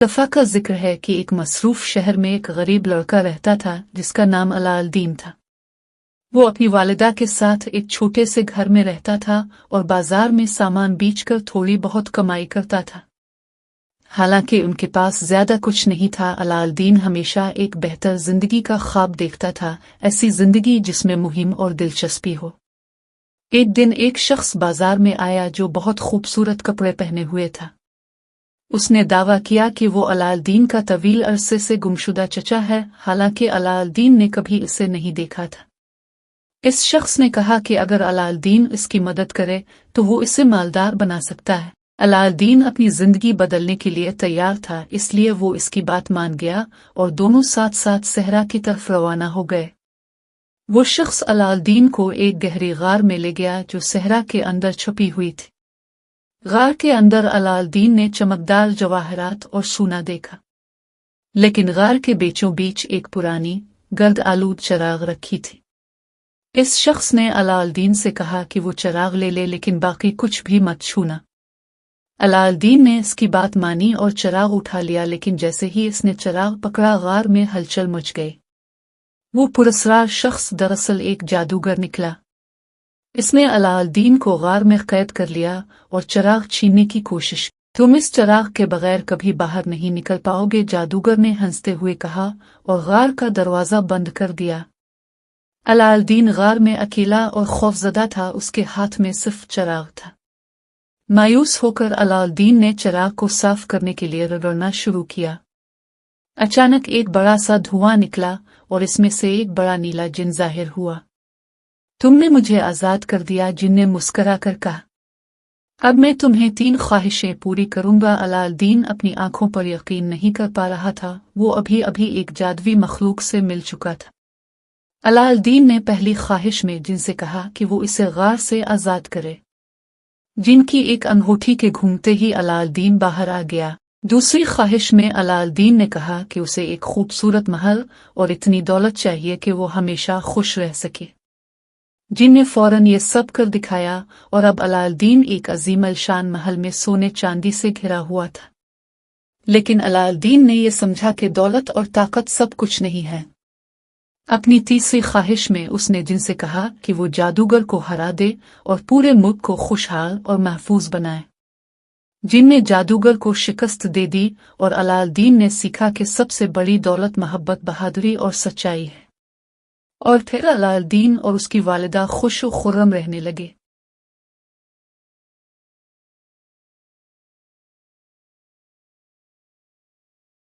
दफ़ा का जिक्र है कि एक मसरूफ शहर में एक गरीब लड़का रहता था जिसका नाम अलाउद्दीन था। वो अपनी वालिदा के साथ एक छोटे से घर में रहता था और बाजार में सामान बेचकर थोड़ी बहुत कमाई करता था। हालांकि उनके पास ज्यादा कुछ नहीं था, अलाउद्दीन हमेशा एक बेहतर जिंदगी का ख्वाब देखता था, ऐसी जिंदगी जिसमें मुहिम और दिलचस्पी हो। एक दिन एक शख्स बाजार में आया जो बहुत खूबसूरत कपड़े पहने हुए था। उसने दावा किया कि वो अलाउद्दीन का तवील अरसे से गुमशुदा चचा है, हालांकि अलाउद्दीन ने कभी इसे नहीं देखा था। इस शख्स ने कहा कि अगर अलाउद्दीन इसकी मदद करे तो वो इसे मालदार बना सकता है। अलाउद्दीन अपनी जिंदगी बदलने के लिए तैयार था, इसलिए वो इसकी बात मान गया और दोनों साथ साथ सहरा की तरफ रवाना हो गए। वो शख्स अलाउद्दीन को एक गहरी गार में ले गया जो सहरा के अंदर छुपी हुई थी। गार के अंदर अलाउद्दीन ने चमकदार जवाहरात और सोना देखा, लेकिन गार के बीचों बीच एक पुरानी गर्द आलूद चिराग रखी थी। इस शख्स ने अलाउद्दीन से कहा कि वो चिराग ले ले, लेकिन बाकी कुछ भी मत छूना। अलाउद्दीन ने इसकी बात मानी और चिराग उठा लिया, लेकिन जैसे ही इसने चिराग पकड़ा गार में हलचल मच गई। वो पुरस्कार शख्स दरअसल एक जादूगर निकला। इसने अलाउद्दीन को गार में कैद कर लिया और चिराग छीनने की कोशिश। तुम इस चिराग के बगैर कभी बाहर नहीं निकल पाओगे, जादूगर ने हंसते हुए कहा और गार का दरवाजा बंद कर दिया। अलाउद्दीन गार में अकेला और खौफजदा था, उसके हाथ में सिर्फ चिराग था। मायूस होकर अलाउद्दीन ने चिराग को साफ करने के लिए रगड़ना शुरू किया। अचानक एक बड़ा सा धुआं निकला और इसमें से एक बड़ा नीला जिन जाहिर हुआ। तुमने मुझे आजाद कर दिया, जिन ने मुस्करा कर कहा। अब मैं तुम्हें 3 ख्वाहिशें पूरी करूंगा। अलाउद्दीन अपनी आंखों पर यकीन नहीं कर पा रहा था, वो अभी अभी एक जादुई मखलूक से मिल चुका था। अलाउद्दीन ने पहली ख्वाहिश में जिन से कहा कि वो इसे गार से आजाद करे। जिन की एक अंगूठी के घूमते ही अलाउद्दीन बाहर आ गया। दूसरी ख्वाहिश में अलाउद्दीन ने कहा कि उसे एक खूबसूरत महल और इतनी दौलत चाहिए कि वो हमेशा खुश रह सके। जिन ने फौरन ये सब कर दिखाया और अब अलाउद्दीन एक अजीम अलशान महल में सोने चांदी से घिरा हुआ था। लेकिन अलाउद्दीन ने यह समझा कि दौलत और ताकत सब कुछ नहीं है। अपनी तीसरी ख्वाहिश में उसने जिनसे कहा कि वो जादूगर को हरा दे और पूरे मुल्क को खुशहाल और महफूज बनाए। जिन ने जादूगर को शिकस्त दे दी और अलाउद्दीन ने सीखा कि सबसे बड़ी दौलत मोहब्बत, बहादुरी और सच्चाई है। और फिर अलाउद्दीन और उसकी वालिदा खुश और खुर्रम रहने लगे।